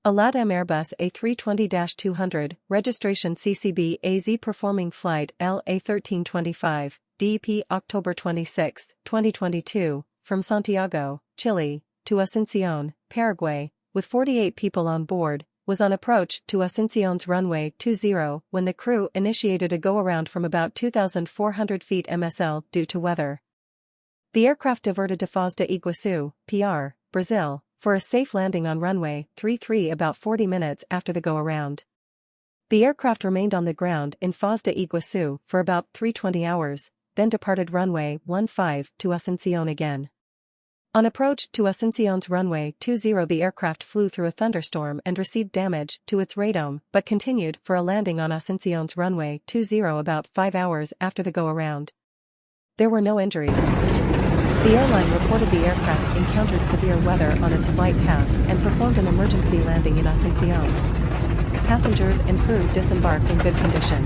A LATAM Airbus A320-200, registration CCB AZ performing flight LA1325, DEP October 26, 2022, from Santiago, Chile, to Asunción, Paraguay, with 48 people on board, was on approach to Asunción's runway 20 when the crew initiated a go-around from about 2,400 feet MSL due to weather. The aircraft diverted to Foz do Iguaçu, PR, Brazil, for a safe landing on runway 33 about 40 minutes after the go-around. The aircraft remained on the ground in Foz do Iguaçu for about 320 hours, then departed runway 15 to Asunción again. On approach to Asunción's runway 20, the aircraft flew through a thunderstorm and received damage to its radome but continued for a landing on Asunción's runway 20 about 5 hours after the go-around. There were no injuries. The airline reported the aircraft encountered severe weather on its flight path and performed an emergency landing in Asunción. Passengers and crew disembarked in good condition.